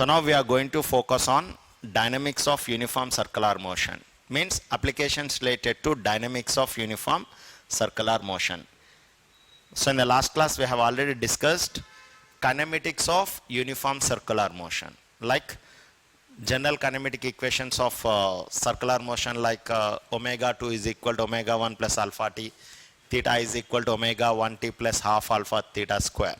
So now we are going to focus on dynamics of uniform circular motion. Means applications related to dynamics of uniform circular motion. So in the last class we have already discussed kinematics of uniform circular motion, like general kinematic equations of circular motion, like omega 2 is equal to omega 1 plus alpha t, theta is equal to omega 1 t plus half alpha theta square,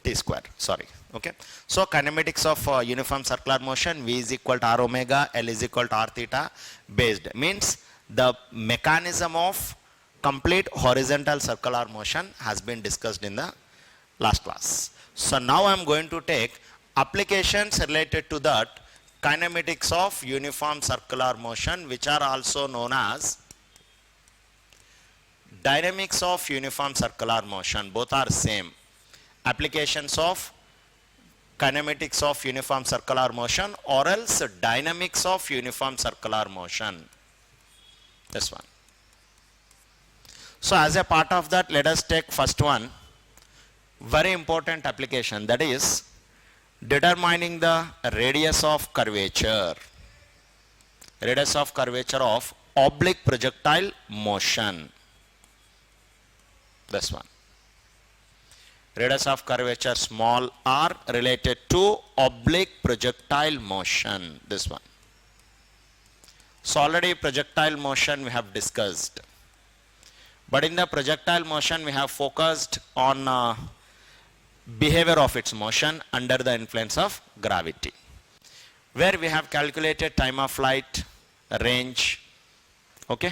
t square, sorry. Okay, so kinematics of uniform circular motion, v is equal to r omega, l is equal to r theta based, means the mechanism of complete horizontal circular motion has been discussed in the last class. So now I am going to take applications related to that kinematics of uniform circular motion, which are also known as dynamics of uniform circular motion. Both are same. Applications of kinematics of uniform circular motion or else dynamics of uniform circular motion. This one. So as a part of that, let us take first one, very important application, that is determining the radius of curvature. Radius of curvature of oblique projectile motion. This one. Radius of curvature small r related to oblique projectile motion. This one. So already projectile motion we have discussed. But in the projectile motion we have focused on behavior of its motion under the influence of gravity, where we have calculated time of flight, range, okay,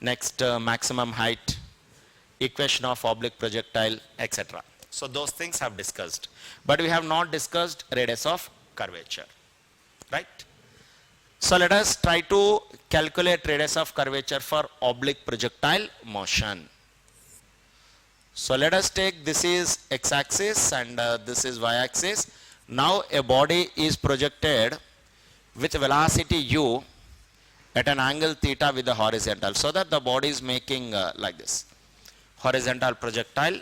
next maximum height, equation of oblique projectile, etc. So those things have discussed, but we have not discussed radius of curvature, right? So let us try to calculate radius of curvature for oblique projectile motion. So let us take, this is x-axis and this is y-axis. Now a body is projected with velocity u at an angle theta with the horizontal, so that the body is making like this, horizontal projectile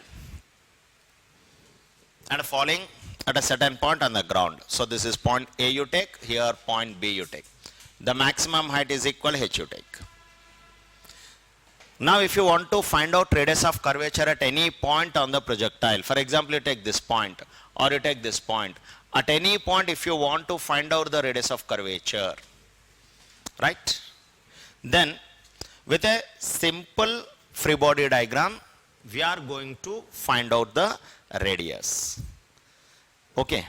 and falling at a certain point on the ground. So this is point A you take, here point B you take. The maximum height is equal h you take. Now if you want to find out radius of curvature at any point on the projectile, for example you take this point or you take this point, at any point if you want to find out the radius of curvature, right, then with a simple free body diagram we are going to find out the radius, okay,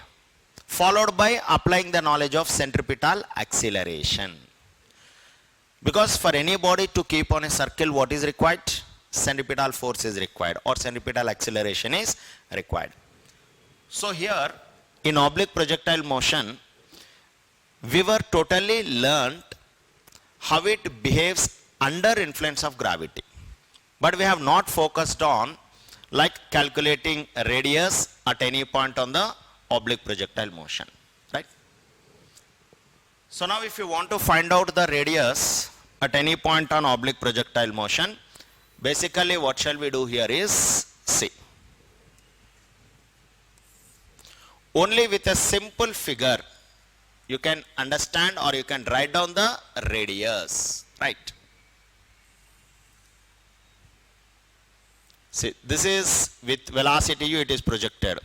followed by applying the knowledge of centripetal acceleration. Because for any body to keep on a circle, what is required? Centripetal force is required, or centripetal acceleration is required. So here in oblique projectile motion we were totally learnt how it behaves under influence of gravity, but we have not focused on like calculating radius at any point on the oblique projectile motion, right? So now if you want to find out the radius at any point on oblique projectile motion, basically what shall we do here is, see, only with a simple figure you can understand or you can write down the radius, right? See, this is with velocity u, it is projected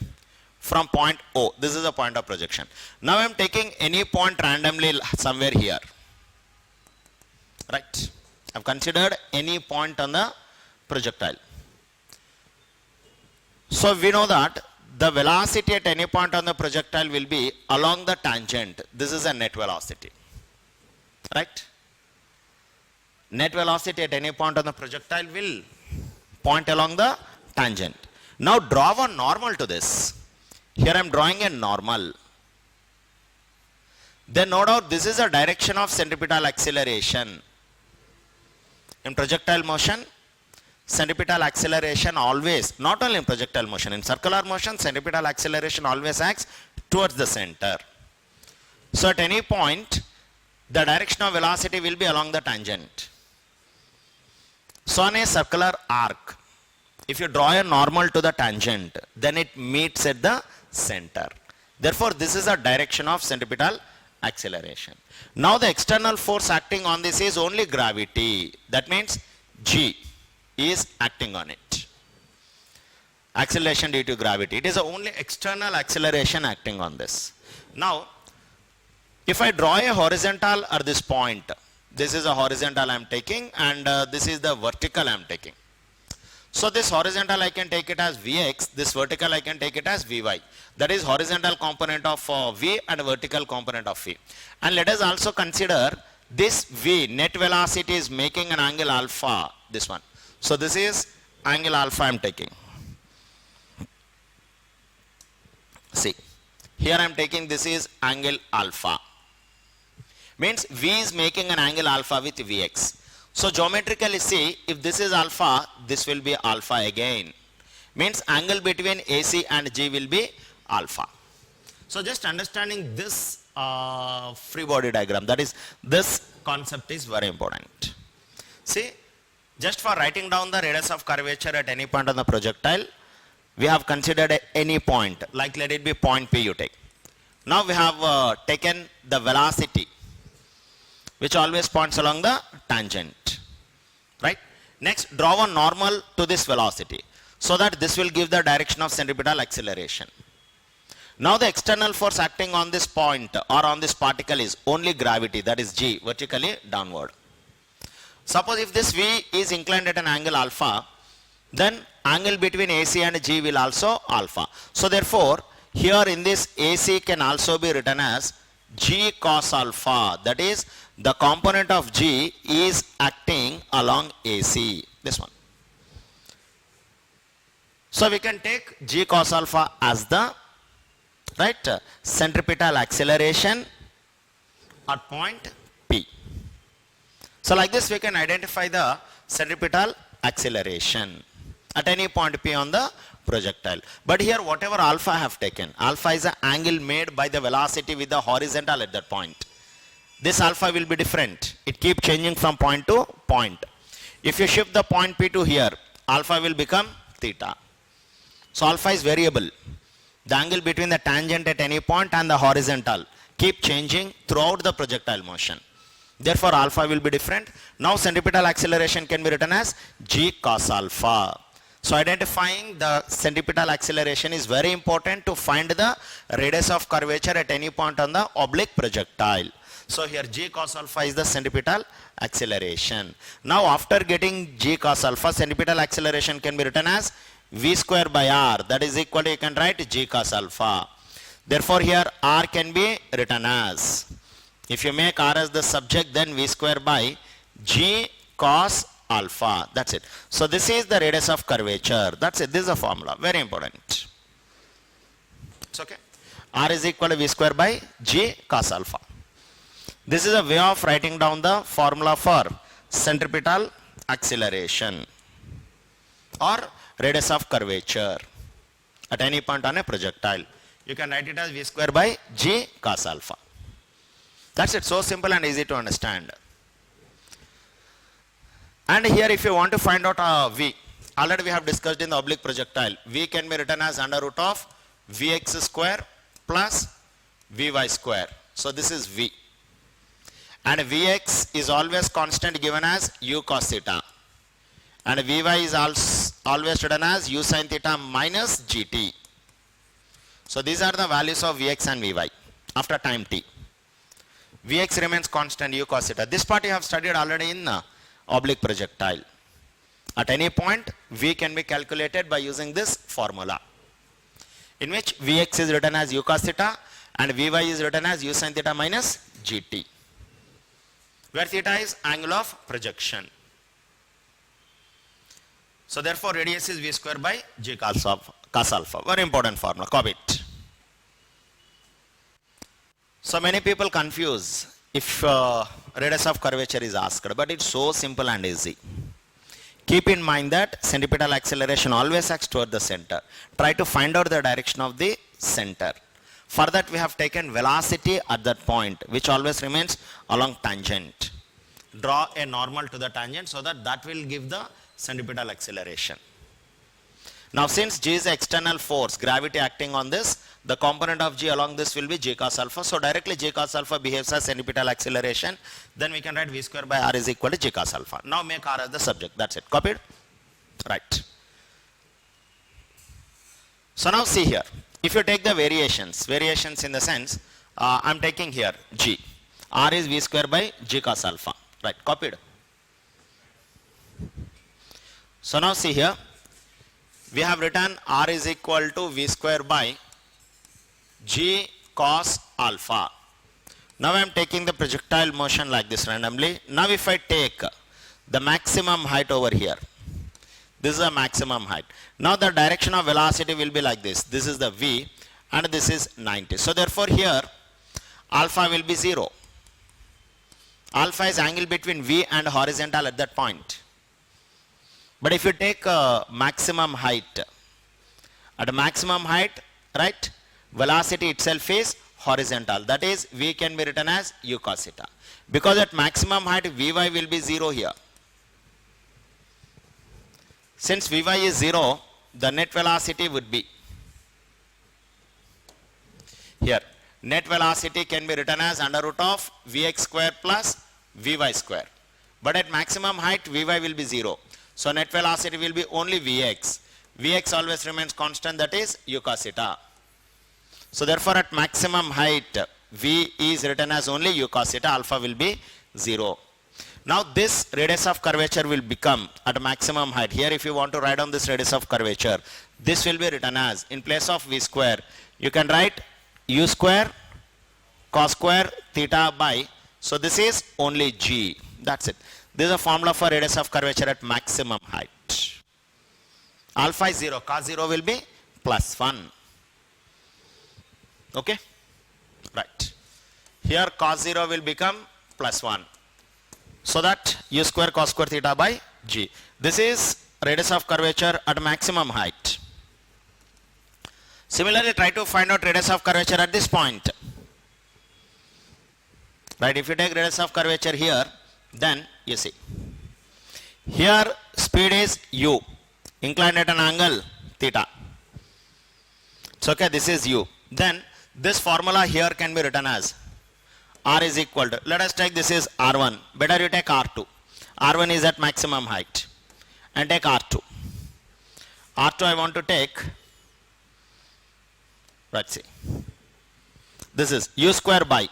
from point O. This is a point of projection. Now I am taking any point randomly somewhere here, right? I have considered any point on the projectile. So we know that the velocity at any point on the projectile will be along the tangent. This is a net velocity, right? Net velocity at any point on the projectile will point along the tangent. Now draw a normal to this. Here I am drawing a normal. Then no doubt this is a direction of centripetal acceleration. In projectile motion, centripetal acceleration always, not only in projectile motion, in circular motion, centripetal acceleration always acts towards the center. So at any point, the direction of velocity will be along the tangent. So on a circular arc, if you draw a normal to the tangent, then it meets at the center. Therefore, this is a direction of centripetal acceleration. Now the external force acting on this is only gravity. That means G is acting on it. Acceleration due to gravity. It is the only external acceleration acting on this. Now, if I draw a horizontal at this point, this is a horizontal I am taking, and this is the vertical I am taking. So this horizontal I can take it as Vx, this vertical I can take it as Vy. That is horizontal component of V and vertical component of V. And let us also consider this V, net velocity is making an angle alpha, this one. So this is angle alpha I am taking. See, here I am taking this is angle alpha. Means V is making an angle alpha with Vx. So geometrically see, if this is alpha, this will be alpha again. Means angle between AC and G will be alpha. So just understanding this free body diagram, that is this concept is very important. See, just for writing down the radius of curvature at any point on the projectile, we have considered any point, like let it be point P you take. Now we have taken the velocity, which always points along the tangent, right? Next, draw a normal to this velocity, so that this will give the direction of centripetal acceleration. Now the external force acting on this point or on this particle is only gravity, that is G, vertically downward. Suppose if this V is inclined at an angle alpha, then angle between AC and G will also alpha. So therefore, here in this AC can also be written as G cos alpha, that is the component of G is acting along AC, this one. So we can take G cos alpha as the right centripetal acceleration at point P. So like this we can identify the centripetal acceleration at any point P on the projectile. But here whatever alpha I have taken, alpha is an angle made by the velocity with the horizontal at that point. This alpha will be different. It keeps changing from point to point. If you shift the point P to here, alpha will become theta. So alpha is variable. The angle between the tangent at any point and the horizontal keep changing throughout the projectile motion. Therefore alpha will be different. Now centripetal acceleration can be written as G cos alpha. So identifying the centripetal acceleration is very important to find the radius of curvature at any point on the oblique projectile. So here G cos alpha is the centripetal acceleration. Now after getting G cos alpha, centripetal acceleration can be written as V square by R, that is equal to, you can write G cos alpha. Therefore here R can be written as, if you make R as the subject, then V square by G cos alpha, that's it. So this is the radius of curvature, that's it. This is a formula, very important. It's okay. R is equal to V square by G cos alpha. This is a way of writing down the formula for centripetal acceleration or radius of curvature at any point on a projectile. You can write it as V square by G cos alpha. That's it, so simple and easy to understand. And here if you want to find out V, already we have discussed in the oblique projectile, V can be written as under root of Vx square plus Vy square. So this is V. And Vx is always constant given as u cos theta. And Vy is always written as u sin theta minus gt. So these are the values of Vx and Vy after time t. Vx remains constant u cos theta. This part you have studied already in oblique projectile. At any point, V can be calculated by using this formula, in which Vx is written as u cos theta and Vy is written as u sin theta minus gt, where theta is angle of projection. So therefore radius is V square by G cos alpha. Very important formula, copy it. So many people confuse if radius of curvature is asked, but it's so simple and easy. Keep in mind that centripetal acceleration always acts toward the center. Try to find out the direction of the center. For that we have taken velocity at that point, which always remains along tangent. Draw a normal to the tangent so that will give the centripetal acceleration. Now since G is the external force, gravity acting on this, the component of G along this will be G cos alpha. So directly G cos alpha behaves as centripetal acceleration. Then we can write V square by R is equal to G cos alpha. Now make R as the subject. That's it. Copied? Right. So now see here. If you take the variations in the sense, I'm taking here G. R is V square by G cos alpha. Right. Copied? So now see here. We have written R is equal to V square by G cos alpha. Now I am taking the projectile motion like this randomly. Now if I take the maximum height over here, this is the maximum height. Now the direction of velocity will be like this. This is the V and this is 90. So therefore here alpha will be 0. Alpha is angle between V and horizontal at that point. But if you take maximum height, at maximum height, right, velocity itself is horizontal. That is, V can be written as U cos theta. Because at maximum height, Vy will be 0 here. Since Vy is 0, the net velocity would be here. Net velocity can be written as under root of Vx square plus Vy square. But at maximum height, Vy will be 0. So net velocity will be only Vx. Vx always remains constant, that is U cos theta. So therefore at maximum height, V is written as only U cos theta, alpha will be 0. Now this radius of curvature will become at maximum height. Here if you want to write on this radius of curvature, this will be written as, in place of V square, you can write U square cos square theta by, so this is only G. That's it. This is a formula for radius of curvature at maximum height. Alpha is 0, cos 0 will be plus 1. Okay? Right. Here cos 0 will become plus 1. So that U square cos square theta by G. This is radius of curvature at maximum height. Similarly, try to find out radius of curvature at this point. Right, if you take radius of curvature here, then you see. Here speed is U, inclined at an angle theta. So okay, this is U. Then this formula here can be written as R is equal to, let us take this is R1. Better you take R2. R1 is at maximum height. And take R2. R2 I want to take, let's see. This is U square by,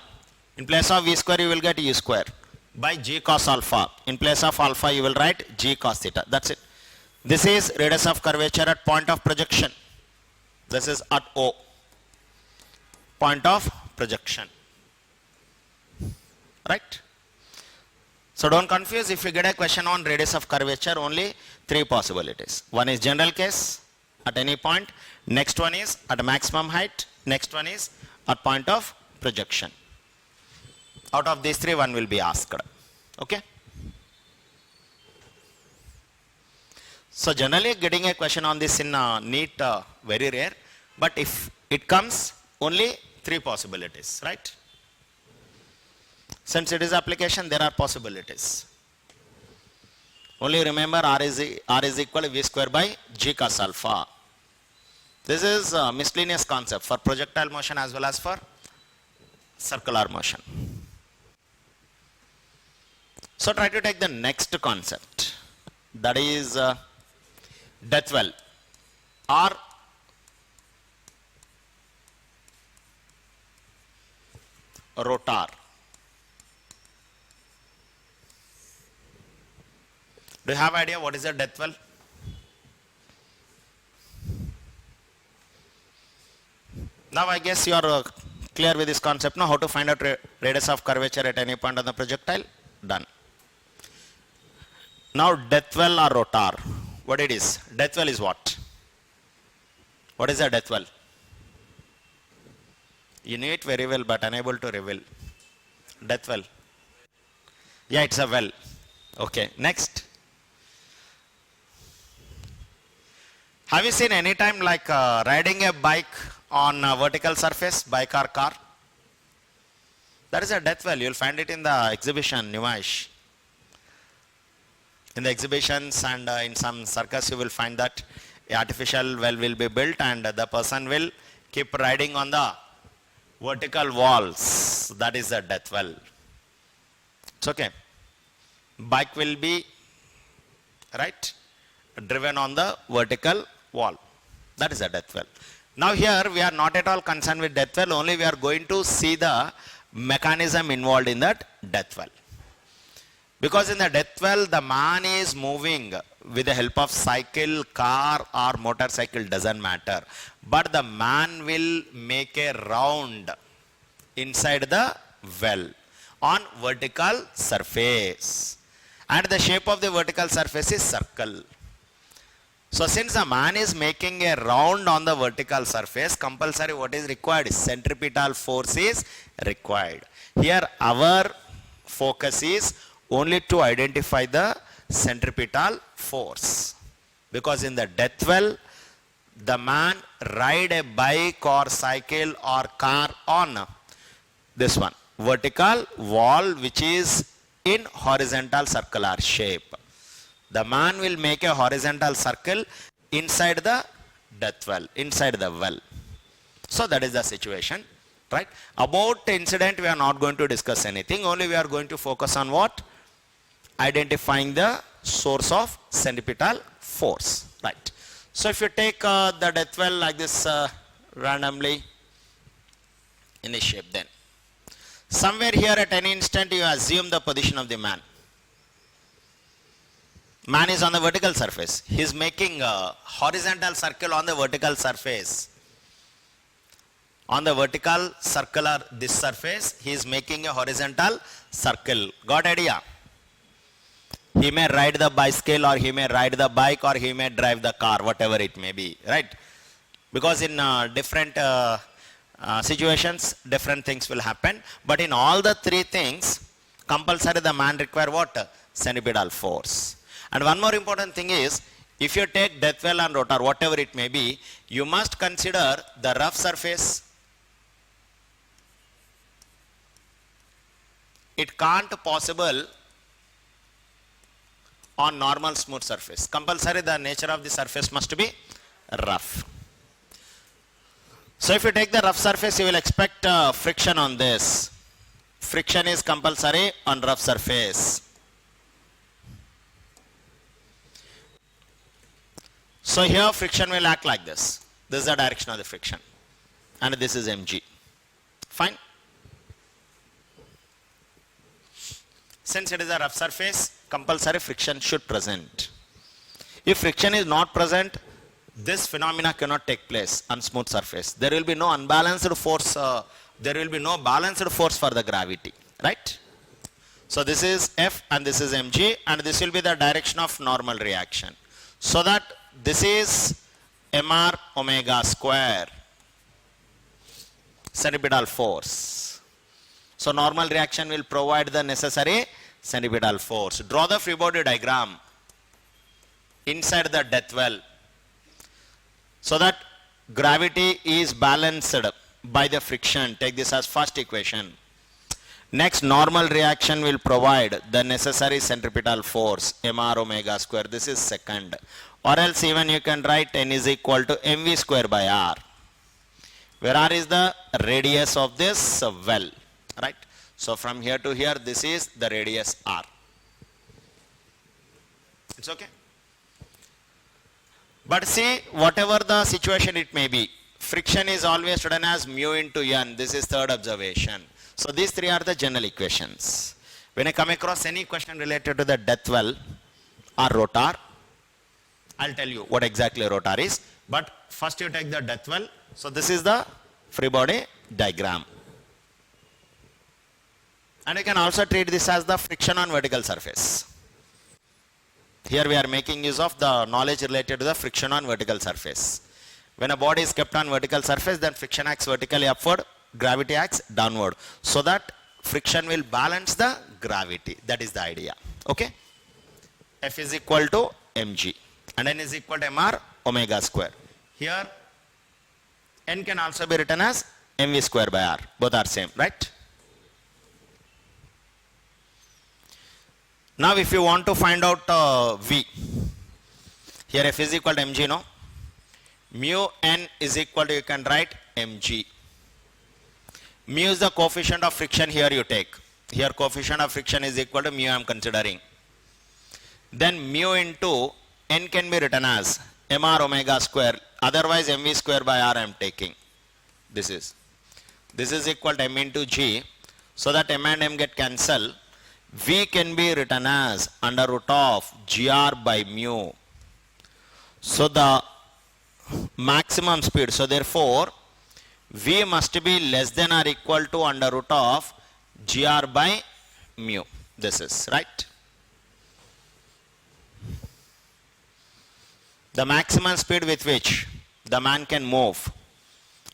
in place of V square you will get U square, by G cos alpha. In place of alpha you will write G cos theta. That's it. This is radius of curvature at point of projection. This is at O. Point of projection. Right? So don't confuse. If you get a question on radius of curvature, only 3 possibilities. One is general case at any point. Next one is at maximum height. Next one is at point of projection. Out of these 3, one will be asked. Okay? So generally getting a question on this in Neet very rare. But if it comes, only 3 possibilities. Right? Since it is application, there are possibilities. Only remember R is equal to V square by G cos alpha. This is a miscellaneous concept for projectile motion as well as for circular motion. So try to take the next concept, that is death well or rotor. Do you have idea what is a death well? Now I guess you are clear with this concept now, how to find out radius of curvature at any point on the projectile. Done. Now death well or rotor, what it is? Death well is what? What is a death well? You know it very well but unable to reveal. Death well. Yeah, it's a well. Okay, next. Have you seen any time like riding a bike on a vertical surface, bike or car? That is a death well. You will find it in the exhibition, Numash. In the exhibitions and in some circus you will find that A artificial well will be built and the person will keep riding on the vertical walls. That is the death well. It's okay. Bike will be, right, driven on the vertical wall. That is a death well. Now here we are not at all concerned with death well, only we are going to see the mechanism involved in that death well. Because in the death well, the man is moving with the help of cycle, car or motorcycle, doesn't matter. But the man will make a round inside the well on vertical surface. And the shape of the vertical surface is circle. So since the man is making a round on the vertical surface, compulsory what is required? Centripetal force is required. Here our focus is only to identify the centripetal force. Because in the death well, the man ride a bike or cycle or car on this one, vertical wall which is in horizontal circular shape. The man will make a horizontal circle inside the death well, inside the well. So that is the situation, right? About the incident we are not going to discuss anything, only we are going to focus on what? Identifying the source of centripetal force, right? So if you take the death well like this randomly in this shape, then somewhere here at any instant you assume the position of the man. Man is on the vertical surface. He is making a horizontal circle on the vertical surface. On the vertical circular, this surface, he is making a horizontal circle. Got idea? He may ride the bicycle or he may ride the bike or he may drive the car, whatever it may be, right? Because in different situations, different things will happen. But in all the three things, compulsory the man require what? Centripetal force. And one more important thing is, if you take death well and rotor, whatever it may be, you must consider the rough surface. It can't possible on normal smooth surface. Compulsory the nature of the surface must be rough. So if you take the rough surface, you will expect friction on this. Friction is compulsory on rough surface. So here friction will act like this. This is the direction of the friction. And this is mg. Fine. Since it is a rough surface, compulsory friction should present. If friction is not present, this phenomena cannot take place on smooth surface. There will be no unbalanced force, there will be no balanced force for the gravity, right? So this is F and this is mg and this will be the direction of normal reaction. So that this is mr omega square, centripetal force. So normal reaction will provide the necessary centripetal force. Draw the free body diagram inside the death well so that gravity is balanced by the friction. Take this as first equation. Next, normal reaction will provide the necessary centripetal force, mr omega square. This is second. Or else even you can write n is equal to mv square by r, where r is the radius of this well, right? So from here to here, this is the radius r. It's okay. But see, whatever the situation it may be, friction is always written as mu into n. This is third observation. So these three are the general equations. When I come across any question related to the death well or rotor, I'll tell you what exactly rotor is. But first you take the death well. So this is the free body diagram. And you can also treat this as the friction on vertical surface. Here we are making use of the knowledge related to the friction on vertical surface. When a body is kept on vertical surface, then friction acts vertically upward, gravity acts downward. So that friction will balance the gravity. That is the idea. Okay? F is equal to mg and n is equal to mr omega square. Here n can also be written as mv square by r. Both are same, right? Now if you want to find out v, here F is equal to mg, no? Mu n is equal to, you can write mg. Mu is the coefficient of friction here you take. Here coefficient of friction is equal to mu I am considering. Then mu into n can be written as mr omega square, otherwise mv square by r I am taking. This is equal to m into g, so that m and m get cancelled. V can be written as under root of gr by mu. So the maximum speed, so therefore V must be less than or equal to under root of gr by mu. This is right. The maximum speed with which the man can move.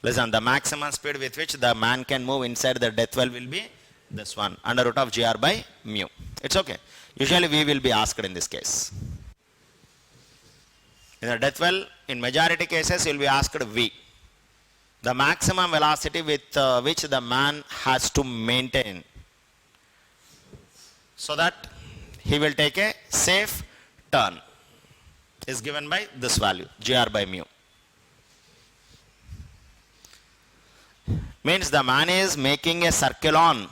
Listen, the maximum speed with which the man can move inside the death well will be this one, under root of gr by mu. It's okay. Usually we will be asked in this case. In the death well, in majority cases, you will be asked V. The maximum velocity with which the man has to maintain, so that he will take a safe turn, is given by this value, gr by mu. Means the man is making a circle on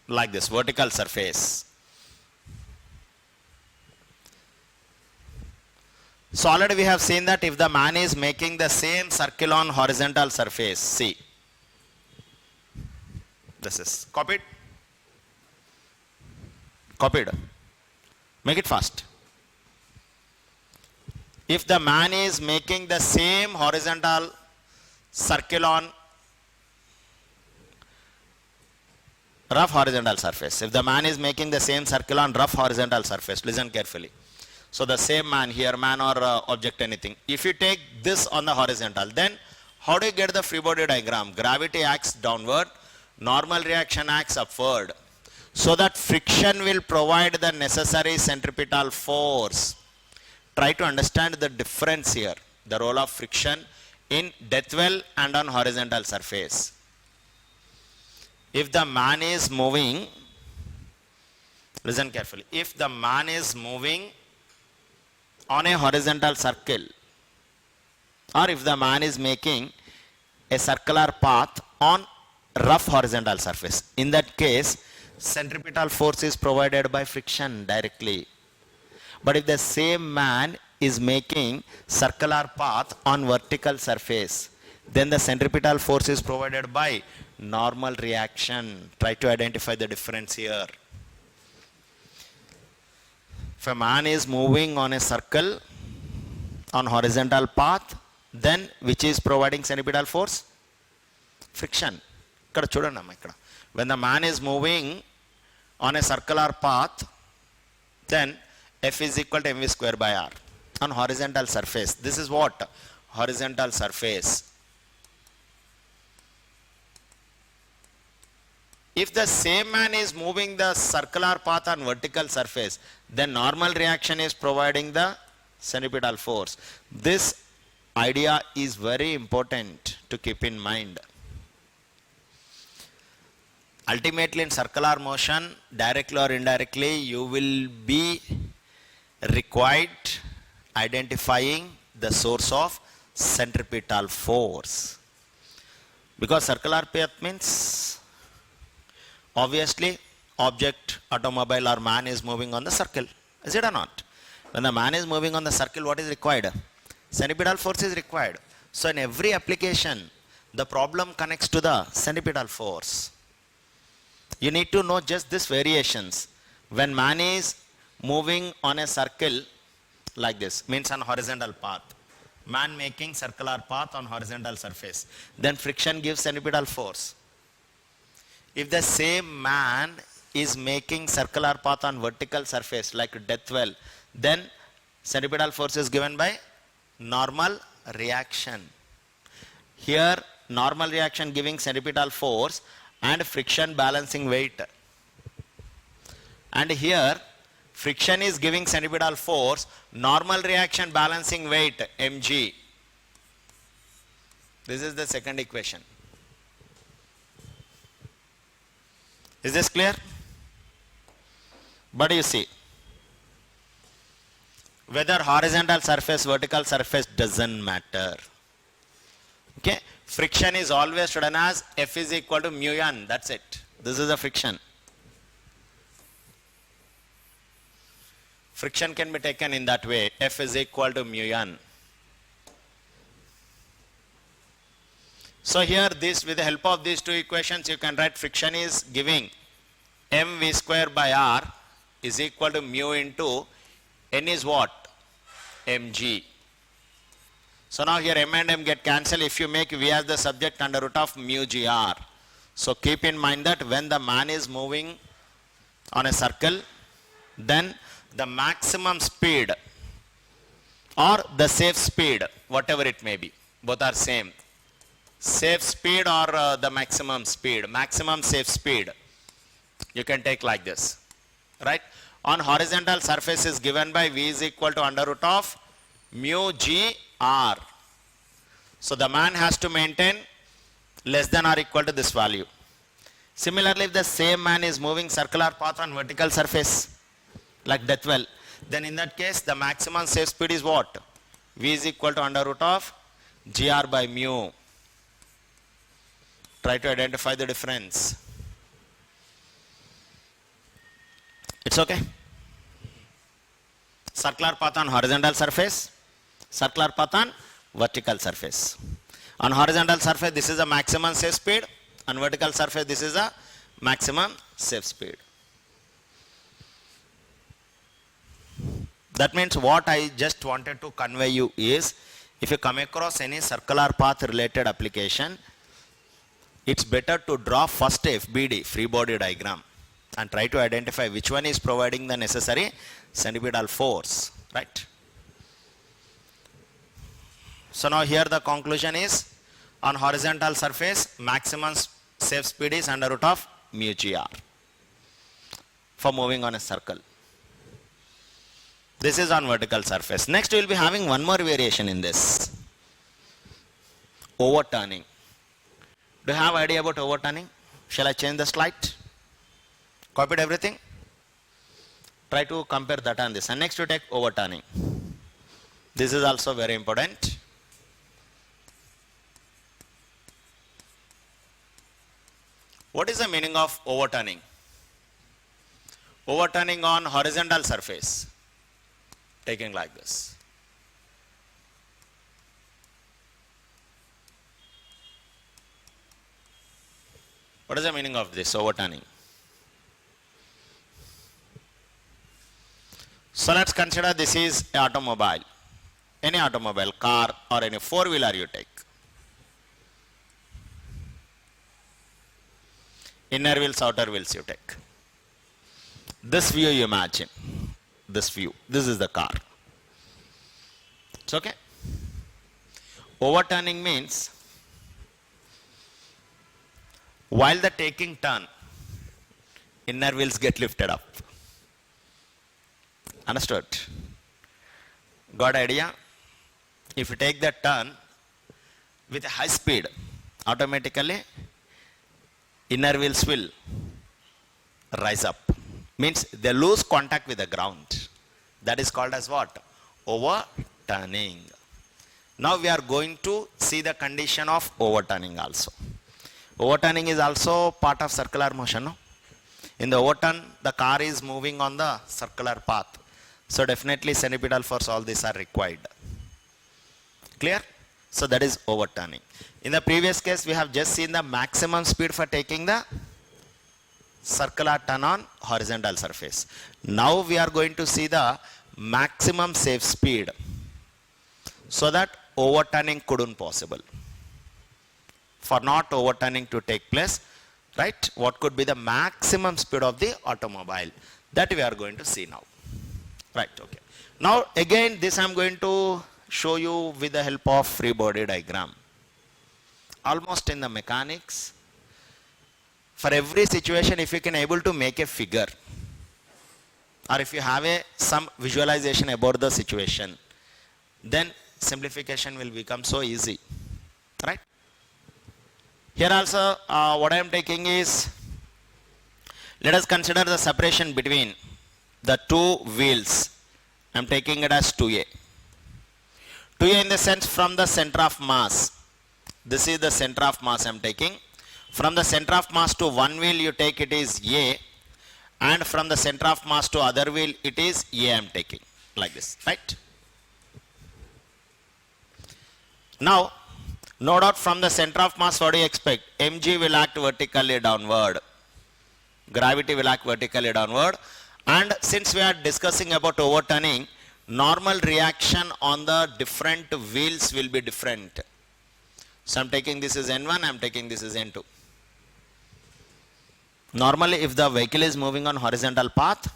like this vertical surface. So already we have seen that if the man is making the same circle on horizontal surface, see, this is copied, make it fast. If the man is making the same horizontal circle on rough horizontal surface, if the man is making the same circle on rough horizontal surface, listen carefully. So the same man here, man or object, anything. If you take this on the horizontal, then how do you get the free body diagram? Gravity acts downward, normal reaction acts upward. So that friction will provide the necessary centripetal force. Try to understand the difference here, the role of friction in death well and on horizontal surface. If the man is moving, listen carefully, if the man is moving on a horizontal circle, or if the man is making a circular path on rough horizontal surface, in that case centripetal force is provided by friction directly. But if the same man is making circular path on vertical surface, then the centripetal force is provided by normal reaction. Try to identify the difference here. If a man is moving on a circle on horizontal path, then which is providing centripetal force? Friction. When the man is moving on a circular path, then F is equal to mv square by r on horizontal surface. This is what? Horizontal surface. If the same man is moving the circular path on vertical surface, then normal reaction is providing the centripetal force. This idea is very important to keep in mind. Ultimately in circular motion, directly or indirectly, you will be required identifying the source of centripetal force. Because circular path means obviously object, automobile or man is moving on the circle. Is it or not? When the man is moving on the circle, what is required? Centripetal force is required. So in every application, the problem connects to the centripetal force. You need to know just these variations. When man is moving on a circle like this, means on horizontal path, man making circular path on horizontal surface, then friction gives centripetal force. If the same man is making circular path on vertical surface like death well, then centripetal force is given by normal reaction. Here normal reaction giving centripetal force and friction balancing weight. And here friction is giving centripetal force, normal reaction balancing weight mg. This is the second equation. Is this clear? But you see, Whether horizontal surface, vertical surface doesn't matter. Okay, friction is always written as F is equal to mu n, that's it. This is the friction. Friction can be taken in that way, F is equal to mu n. So here this, with the help of these two equations, you can write friction is giving mv square by r is equal to mu into n is what? Mg. So now here m and m get cancelled. If you make v as the subject under root of mu gr. So keep in mind that when the man is moving on a circle, then the maximum speed or the safe speed, whatever it may be, both are same. Safe speed or the maximum speed, maximum safe speed, you can take like this, right? On horizontal surface is given by v is equal to under root of mu g r. So the man has to maintain less than or equal to this value. Similarly, if the same man is moving circular path on vertical surface, like death well, then in that case the maximum safe speed is what? V is equal to under root of gr by mu. Try to identify the difference. It's okay. Circular path on horizontal surface, circular path on vertical surface. On horizontal surface this is a maximum safe speed, on vertical surface this is a maximum safe speed. That means what I just wanted to convey you is, if you come across any circular path related application, it's better to draw first FBD, free body diagram, and try to identify which one is providing the necessary centripetal force, right? So now here the conclusion is, on horizontal surface maximum safe speed is under root of mu gr for moving on a circle. This is on vertical surface. Next we will be having one more variation in this, overturning. Do you have idea about overturning? Shall I change the slide? Copied everything? Try to compare that and this. And next we take overturning. This is also very important. What is the meaning of overturning? Overturning on horizontal surface, taking like this. What is the meaning of this overturning? So let's consider this is an automobile. Any automobile, car or any four-wheeler you take. Inner wheels, outer wheels you take. This view you imagine. This view. This is the car. It's okay. Overturning means while the taking turn, inner wheels get lifted up. Understood? Got idea? If you take that turn with a high speed, automatically inner wheels will rise up. Means they lose contact with the ground. That is called as what? Overturning. Now we are going to see the condition of overturning also. Overturning is also part of circular motion. No? In the overturn, the car is moving on the circular path. So definitely centripetal force, all these are required. Clear? So that is overturning. In the previous case, we have just seen the maximum speed for taking the circular turn on horizontal surface. Now we are going to see the maximum safe speed, so that overturning couldn't possible. For not overturning to take place, right? What could be the maximum speed of the automobile? That we are going to see now. Right, okay. Now again this I am going to show you with the help of free body diagram. Almost in the mechanics, for every situation, if you can able to make a figure, or if you have some visualization about the situation, then simplification will become so easy, right? Here also what I am taking is, let us consider the separation between the two wheels I'm taking it as 2a. 2a in the sense from the center of mass. This is the center of mass I'm taking. From the center of mass to one wheel you take it is a, and from the center of mass to other wheel it is a I'm taking, like this, right? Now, no doubt from the center of mass, what do you expect? mg will act vertically downward. Gravity will act vertically downward. And since we are discussing about overturning, normal reaction on the different wheels will be different. So I'm taking this as N1, I'm taking this as N2. Normally, if the vehicle is moving on horizontal path,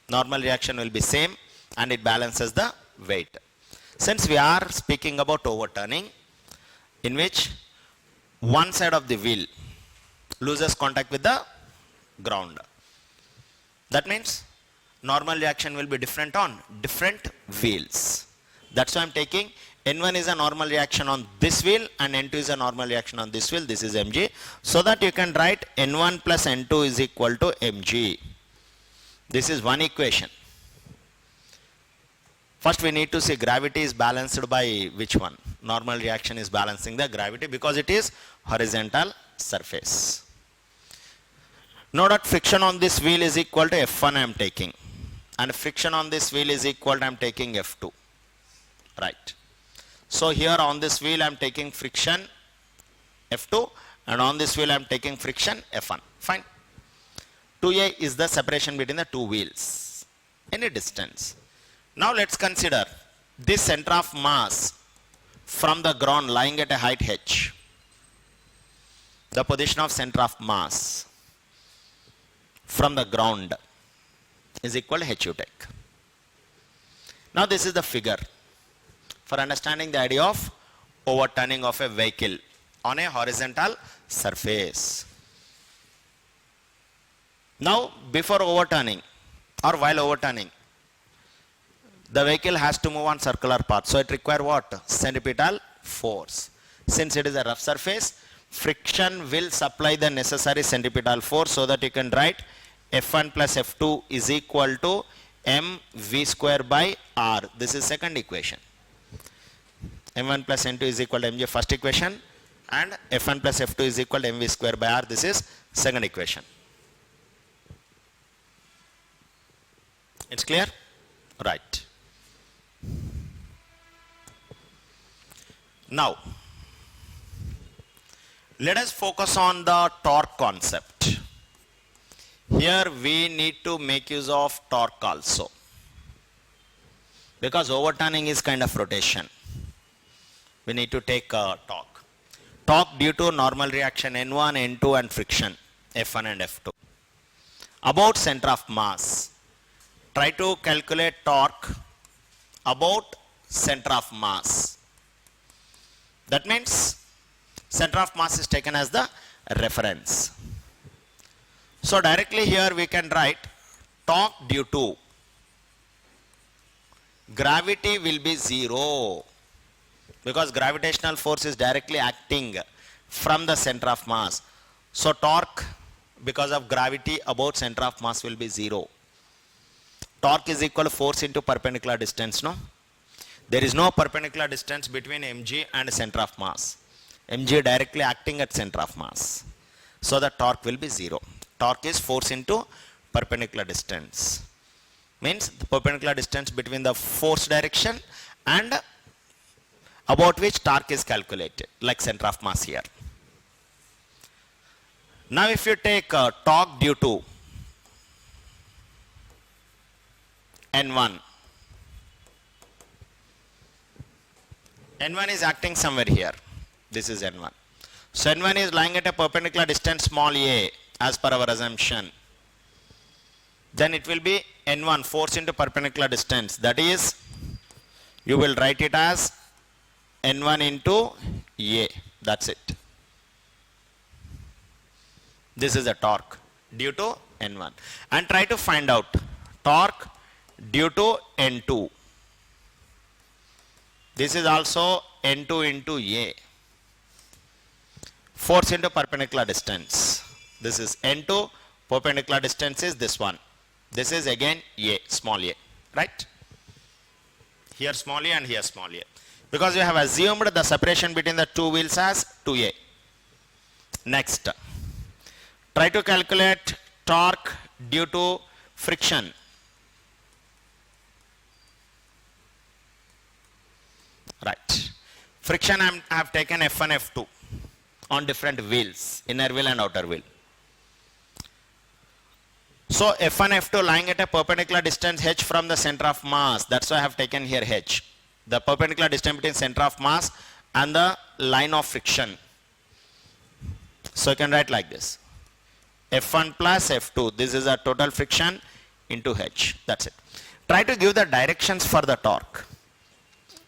normal reaction will be same and it balances the weight. Since we are speaking about overturning, in which one side of the wheel loses contact with the ground, that means normal reaction will be different on different wheels. That's why I'm taking N1 is a normal reaction on this wheel and N2 is a normal reaction on this wheel. This is mg. So that you can write N1 plus N2 is equal to mg. This is one equation. First we need to see gravity is balanced by which one? Normal reaction is balancing the gravity because it is horizontal surface. Note that friction on this wheel is equal to F1 I am taking. And friction on this wheel is equal to I am taking F2. Right. So here on this wheel I am taking friction F2 and on this wheel I am taking friction F1. Fine. 2a is the separation between the two wheels. Any distance. Now let's consider this center of mass from the ground lying at a height h. The position of center of mass from the ground is equal to h you take. Now this is the figure for understanding the idea of overturning of a vehicle on a horizontal surface. Now before overturning or while overturning, the vehicle has to move on circular path. So it requires what? Centripetal force. Since it is a rough surface, friction will supply the necessary centripetal force, so that you can write F1 plus F2 is equal to mv square by r. This is second equation. M1 plus N2 is equal to mg, first equation, and F1 plus F2 is equal to mv square by r. This is second equation. It's clear? Right. Now, let us focus on the torque concept. Here we need to make use of torque also, because overturning is kind of rotation. We need to take torque. Torque due to normal reaction N1, N2 and friction F1 and F2. About center of mass, try to calculate torque about center of mass. That means center of mass is taken as the reference. So directly here we can write torque due to gravity will be 0, because gravitational force is directly acting from the center of mass. So torque because of gravity about center of mass will be 0. Torque is equal to force into perpendicular distance, no? There is no perpendicular distance between mg and center of mass. Mg directly acting at center of mass. So the torque will be 0. Torque is force into perpendicular distance. Means the perpendicular distance between the force direction and about which torque is calculated, like center of mass here. Now if you take torque due to N1. N1 is acting somewhere here. This is N1. So N1 is lying at a perpendicular distance small a as per our assumption. Then it will be N1 force into perpendicular distance. That is, you will write it as N1 into a. That's it. This is a torque due to N1. And try to find out torque due to N2. This is also N2 into a. Force into perpendicular distance. This is N2, perpendicular distance is this one. This is again a, small a, right? Here small a and here small a. Because we have assumed the separation between the two wheels as 2a. Next, try to calculate torque due to friction. Right. Friction I have taken F1, F2 on different wheels, inner wheel and outer wheel. So F1, F2 lying at a perpendicular distance h from the center of mass. That's why I have taken here h. The perpendicular distance between center of mass and the line of friction. So you can write like this. F1 plus F2. This is a total friction into h. That's it. Try to give the directions for the torque.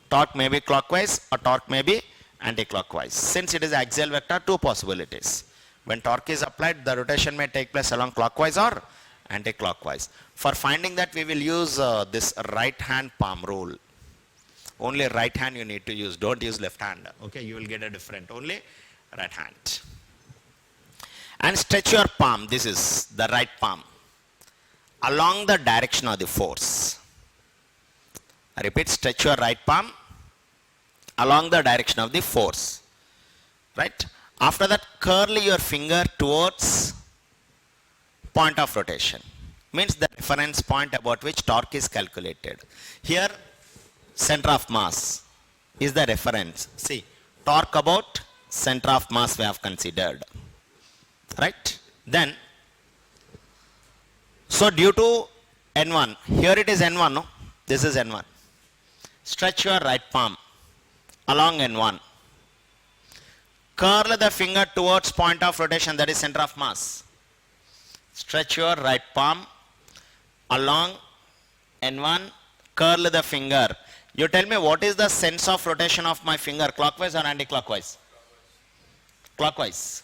Torque may be clockwise or torque may be anti-clockwise. Since it is axial vector, two possibilities. When torque is applied, the rotation may take place along clockwise or anti-clockwise. For finding that, we will use this right hand palm rule. Only right hand you need to use. Don't use left hand. Okay, you will get a different. Only right hand. And stretch your palm. This is the right palm along the direction of the force. I repeat, stretch your right palm along the direction of the force. Right? After that, curl your finger towards point of rotation. Means the reference point about which torque is calculated. Here, center of mass is the reference. See, torque about center of mass we have considered. Right? Then, so due to N1, here it is N1, no? This is N1. Stretch your right palm along N1. Curl the finger towards point of rotation, that is center of mass. Stretch your right palm along N1. Curl the finger. You tell me what is the sense of rotation of my finger, clockwise or anti-clockwise? Clockwise.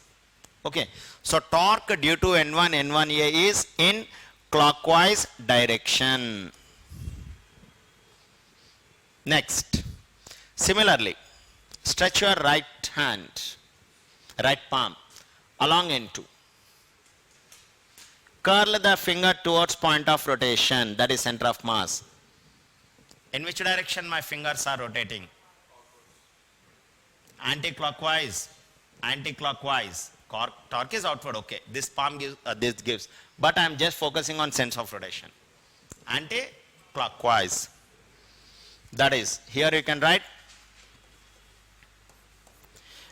Okay. So torque due to N1, N1A is in clockwise direction. Next. Similarly, stretch your right hand, right palm along N2. Curl the finger towards point of rotation, that is center of mass. In which direction my fingers are rotating? Anti-clockwise. Anti-clockwise. Torque is outward, okay. This palm gives, this gives. But I am just focusing on sense of rotation. Anti-clockwise. That is, here you can write.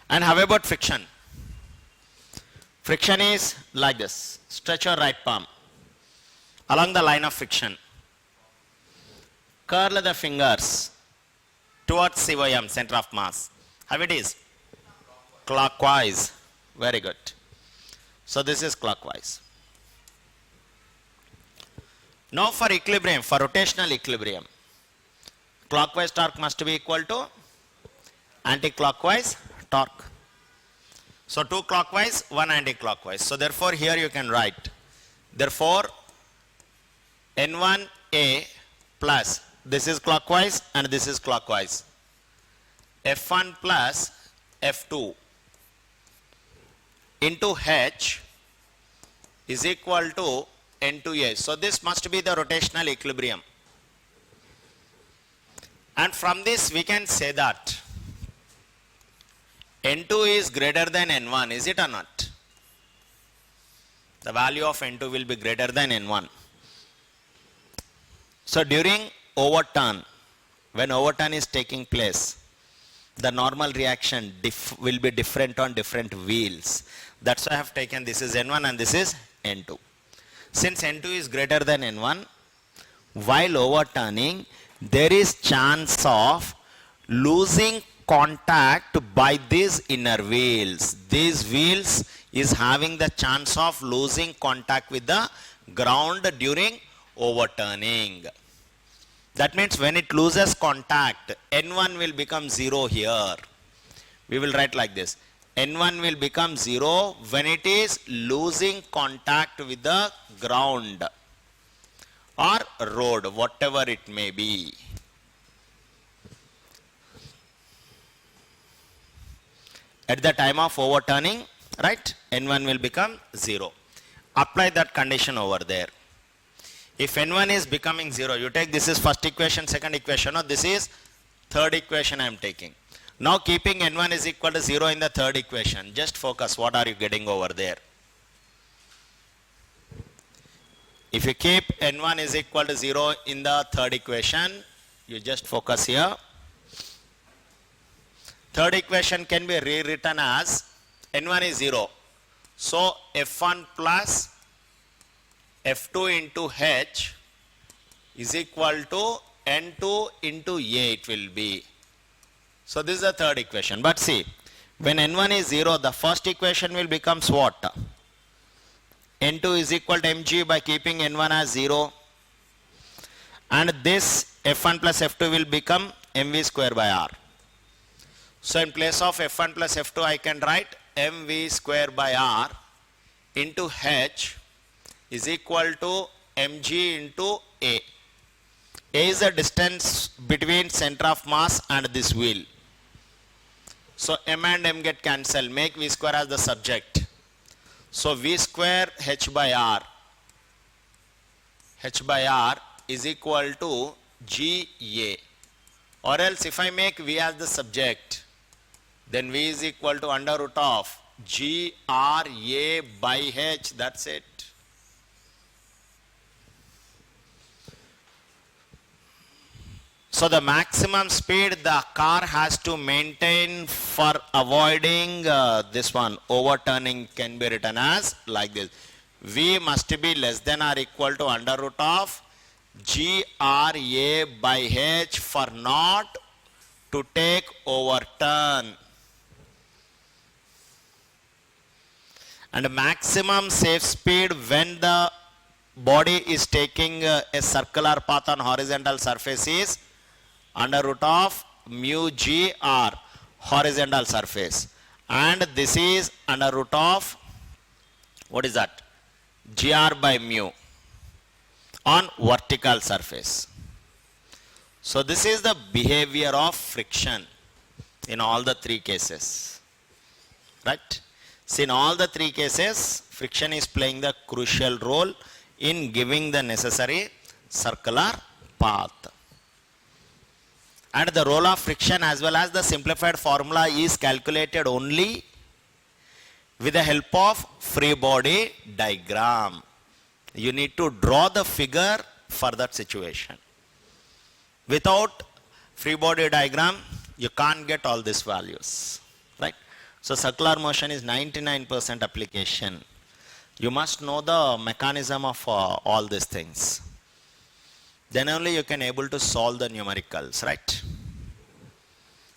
And how about friction? Friction is like this. Stretch your right palm along the line of friction. Curl the fingers towards CYM, center of mass. How it is? Clockwise. Very good. So this is clockwise. Now for equilibrium, for rotational equilibrium, clockwise torque must be equal to anti-clockwise torque. So 2 clockwise, 1 anti-clockwise. So therefore here you can write, therefore N1A plus, this is clockwise and this is clockwise, F1 plus F2 into H is equal to N2A. So this must be the rotational equilibrium. And from this we can say that N2 is greater than N1, is it or not? The value of N2 will be greater than N1. So during overturn, when overturn is taking place, the normal reaction will be different on different wheels. That's why I have taken this is N1 and this is N2. Since N2 is greater than N1, while overturning, there is chance of losing contact by these inner wheels. These wheels is having the chance of losing contact with the ground during overturning. That means when it loses contact, N1 will become 0 here. We will write like this. N1 will become 0 when it is losing contact with the ground or road, whatever it may be. At the time of overturning, right, N1 will become 0. Apply that condition over there. If n1 is becoming 0, you take this is first equation, second equation, no, this is third equation I am taking. Now keeping n1 is equal to 0 in the third equation, just focus what are you getting over there. If you keep n1 is equal to 0 in the third equation, you just focus here. Third equation can be rewritten as n1 is 0. So f1 plus f2 into h is equal to n2 into a it will be. So this is the third equation. But see, when n1 is 0, the first equation will becomes what? n2 is equal to mg by keeping n1 as 0. And this f1 plus f2 will become mv square by r. So in place of f1 plus f2 I can write mv square by r into h is equal to mg into a. A is the distance between center of mass and this wheel. So m and m get cancelled, make v square as the subject. So v square h by r is equal to GA. Or else if I make v as the subject, then v is equal to under root of GRA by h, that's it. So the maximum speed the car has to maintain for avoiding this one overturning can be written as like this. V must be less than or equal to under root of GRA by h for not to take overturn. And maximum safe speed when the body is taking a circular path on horizontal surface is under root of mu g r horizontal surface, and this is under root of what is that gr by mu on vertical surface. So this is the behavior of friction in all the three cases, right? So in all the three cases friction is playing the crucial role in giving the necessary circular path. And the role of friction as well as the simplified formula is calculated only with the help of free body diagram. You need to draw the figure for that situation. Without free body diagram, you can't get all these values, right? So circular motion is 99% application. You must know the mechanism of all these things. Then only you can able to solve the numericals, right?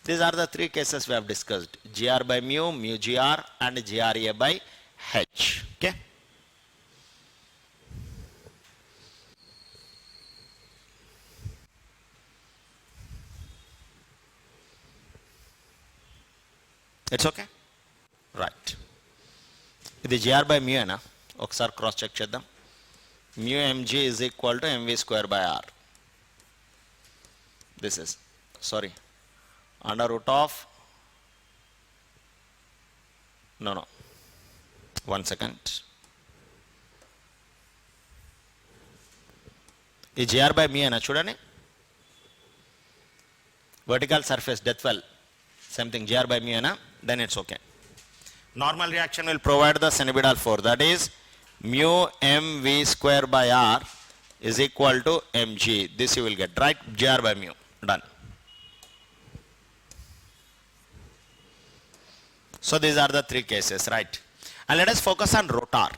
These are the three cases we have discussed. GR by mu, mu GR and GRA by H. Okay? It's okay? Right. This GR by mu na oksar cross check cheddam. Mu mg is equal to mv square by r. This is, sorry, under root of, no, 1 second. This GR by mu na chudani. Vertical surface depth well. Same thing, GR by mu na, then it's okay. Normal reaction will provide the centripetal force, that is mu mv square by r is equal to mg. This you will get, right? GR by mu. Done. So these are the three cases, right? And let us focus on rotor.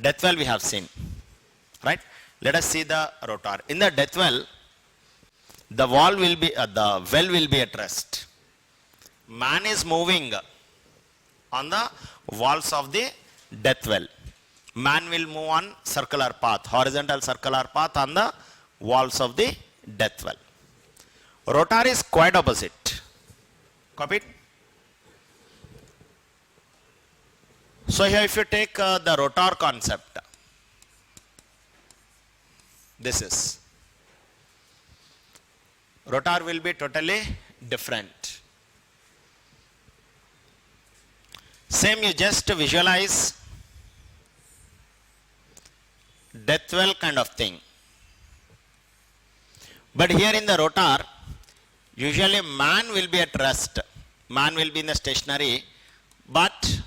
Death well we have seen, right? Let us see the rotor. In the death well, the well will be at rest. Man is moving on the walls of the death well. Man will move on circular path, horizontal circular path on the walls of the death well. Rotor is quite opposite. Copied? So here if you take the rotor concept, this is. Rotor will be totally different. Same, you just visualize death well kind of thing. But here in the rotor, usually man will be at rest. Man will be in the stationary, but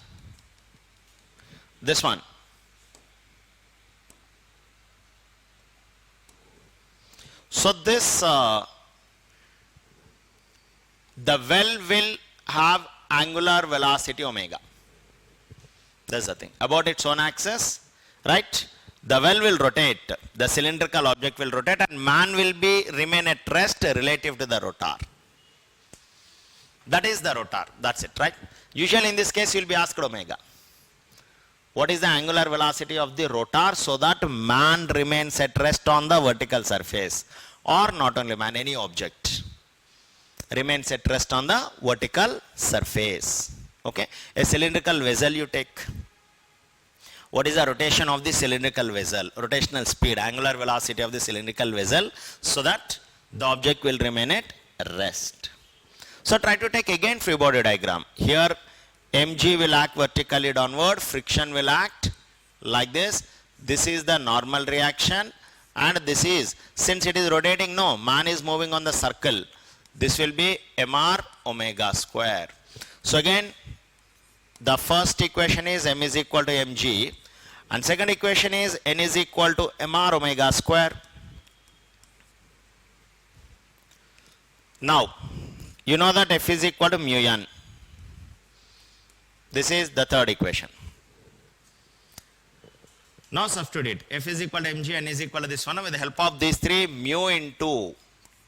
this one. So this, the well will have angular velocity omega. That's the thing. About its own axis, right? The well will rotate, the cylindrical object will rotate, and man will remain at rest relative to the rotor. That is the rotor. That's it, right? Usually in this case you will be asked omega. What is the angular velocity of the rotor so that man remains at rest on the vertical surface? Or not only man, any object remains at rest on the vertical surface. Okay? A cylindrical vessel you take. What is the rotation of the cylindrical vessel? Rotational speed, angular velocity of the cylindrical vessel so that the object will remain at rest. So try to take again free body diagram. Here mg will act vertically downward, friction will act like this. This is the normal reaction, and this is, since it is rotating, no, man is moving on the circle. This will be mr omega square. So again, the first equation is m is equal to mg, and second equation is n is equal to mr omega square. Now, you know that f is equal to mu n. This is the third equation. Now substitute it. F is equal to mg, n is equal to this one. With the help of these three, mu into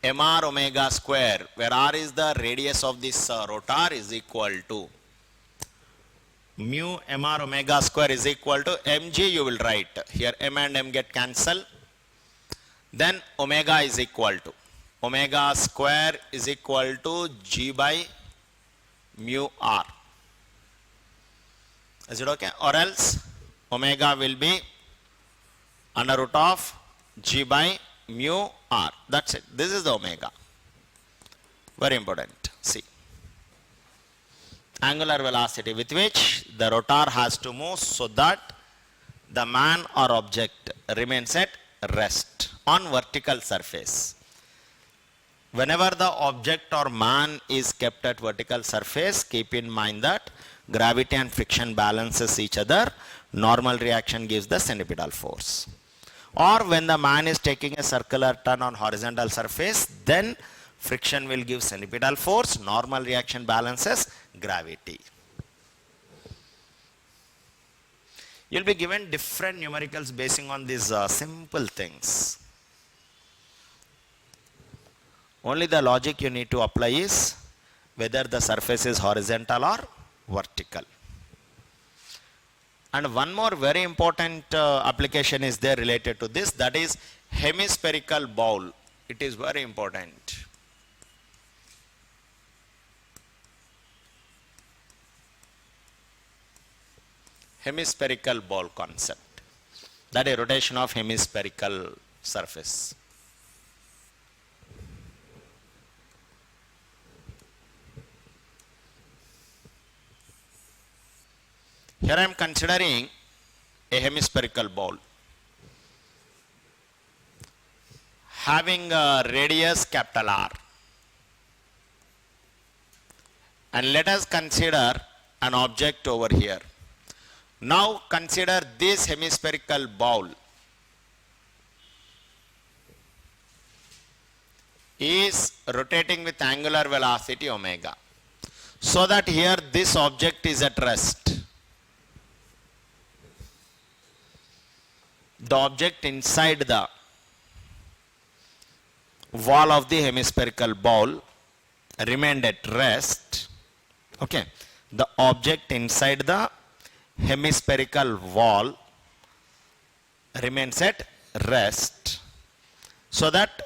mr omega square, where r is the radius of this rotor, is equal to mu mr omega square is equal to mg. You will write here m and m get cancelled. Then omega is equal to omega square is equal to g by mu r. Is it okay? Or else omega will be under root of g by mu r. That's it. This is the omega. Very important. See. Angular velocity with which the rotor has to move so that the man or object remains at rest on vertical surface. Whenever the object or man is kept at vertical surface, keep in mind that gravity and friction balances each other. Normal reaction gives the centripetal force. Or when the man is taking a circular turn on horizontal surface, then friction will give centripetal force. Normal reaction balances gravity. You'll be given different numericals basing on these simple things. Only the logic you need to apply is whether the surface is horizontal or vertical. And one more very important application is there related to this, that is hemispherical bowl. It is very important. Hemispherical bowl concept. That is rotation of hemispherical surface. Here I am considering a hemispherical bowl having a radius capital R, and let us consider an object over here. Now consider this hemispherical bowl is rotating with angular velocity omega, so that here this object is at rest. The object inside the wall of the hemispherical bowl remained at rest. Okay. The object inside the hemispherical wall remains at rest, so that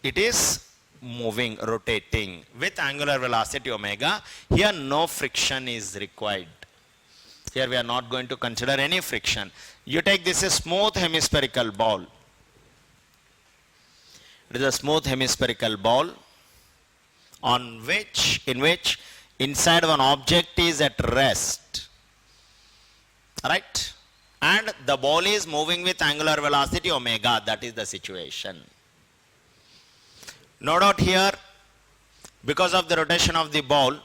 it is moving, rotating with angular velocity omega. Here no friction is required. Here we are not going to consider any friction. You take this a smooth hemispherical ball. It is a smooth hemispherical ball in which inside of an object is at rest. Right? and the ball is moving with angular velocity omega. That is the situation. No doubt here, because of the rotation of the ball,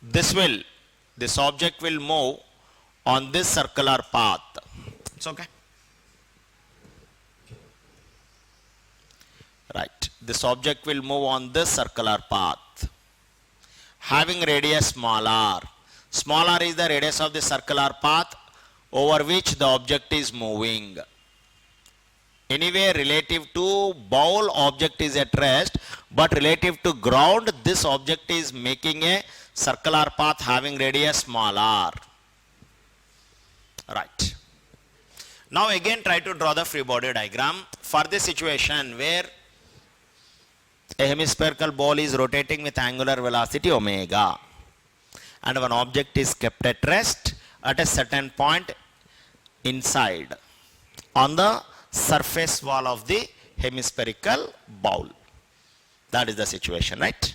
this object will move on this circular path. It's okay. Right. This object will move on this circular path, having radius small r. Small r is the radius of the circular path over which the object is moving. Anyway, relative to ball, object is at rest, but relative to ground, this object is making a circular path having radius small r. Right. Now again try to draw the free body diagram for this situation where a hemispherical ball is rotating with angular velocity omega, and one object is kept at rest at a certain point inside on the surface wall of the hemispherical ball. That is the situation, right?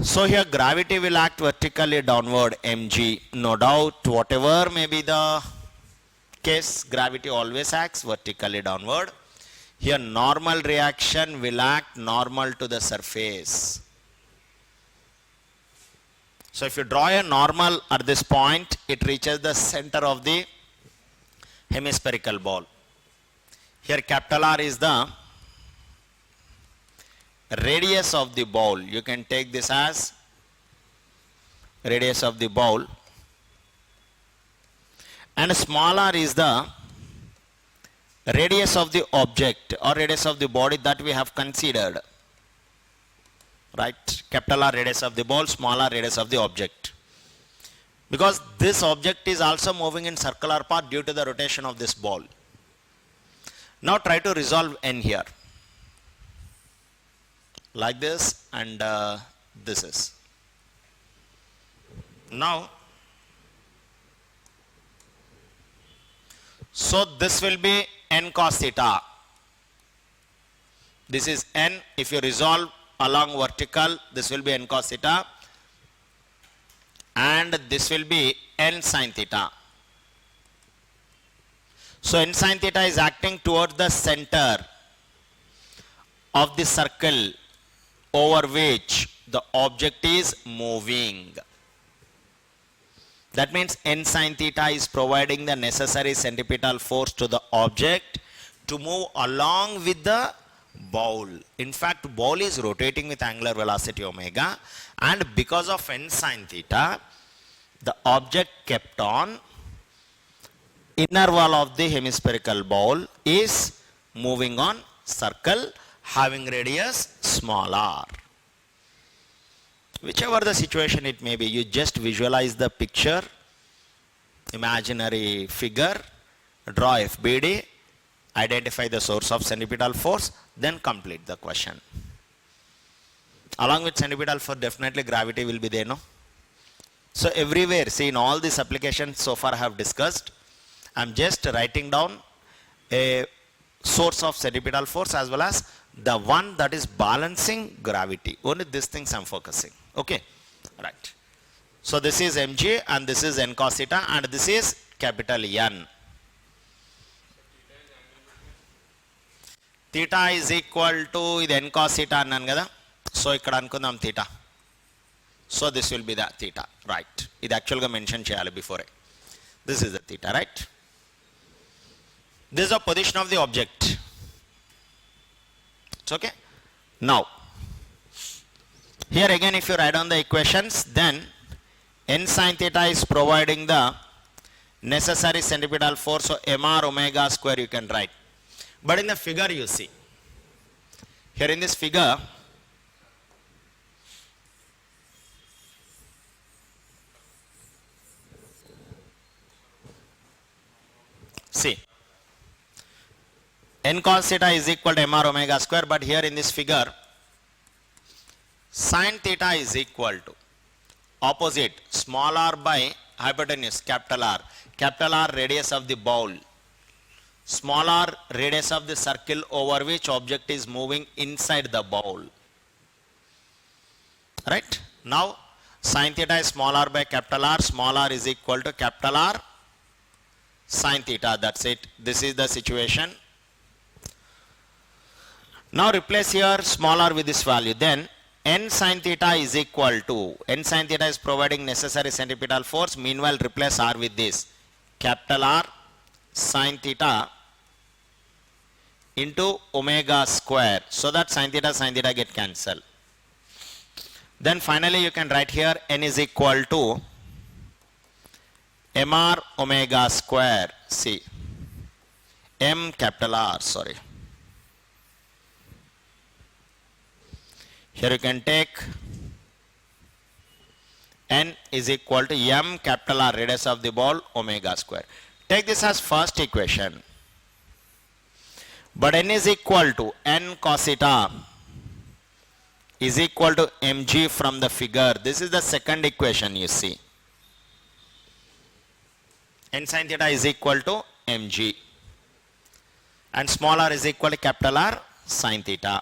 So here gravity will act vertically downward, mg. No doubt, whatever may be the case, gravity always acts vertically downward. Here normal reaction will act normal to the surface. So if you draw a normal at this point, it reaches the center of the hemispherical ball. Here capital R is the radius of the ball. You can take this as radius of the ball, and small r is the radius of the object or radius of the body that we have considered. Right? Capital R radius of the ball, small r radius of the object. Because this object is also moving in circular path due to the rotation of this ball. Now try to resolve n here. Like this, and this is. Now, so this will be n cos theta. This is n. If you resolve along vertical, this will be n cos theta, and this will be n sin theta. So n sin theta is acting towards the center of the circle over which the object is moving. That means n sin theta is providing the necessary centripetal force to the object to move along with the ball. In fact, ball is rotating with angular velocity omega, and because of n sin theta, the object kept on inner wall of the hemispherical ball is moving on circle having radius small r. Whichever the situation it may be, you just visualize the picture, imaginary figure, draw FBD, identify the source of centripetal force, then complete the question. Along with centripetal force, definitely gravity will be there, no? So everywhere, see, in all these applications so far I have discussed, I am just writing down a source of centripetal force as well as the one that is balancing gravity. Only these things I am focusing. Okay, right. So this is mg and this is n cos theta and this is capital N. Theta is equal to n cos theta annan kada. So ikkada anukundam theta. So this will be the theta, right? It actually mention cheyali before. This is the theta, right? This is the position of the object. It's okay. Now, here again if you write down the equations, then n sin theta is providing the necessary centripetal force, so mr omega square you can write. But in the figure you see, here in this figure, see, n cos theta is equal to mr omega square, but here in this figure, sin theta is equal to opposite small r by hypotenuse capital R. Capital R radius of the ball, small r radius of the circle over which object is moving inside the ball. Right? Now Sin theta is small r by capital R. Small r is equal to capital R sin theta. That's it. This is the situation. Now replace here small r with this value. Then n sin theta is equal to, n sin theta is providing necessary centripetal force. Meanwhile, replace r with this capital R sin theta into omega square, so that sin theta get cancelled. Then finally you can write here n is equal to mr omega square. See, m capital R, sorry. Here you can take n is equal to m capital R, radius of the ball, omega square. Take this as first equation. But n is equal to n cos theta is equal to mg from the figure. This is the second equation you see. N sin theta is equal to mg. And small r is equal to capital R sin theta.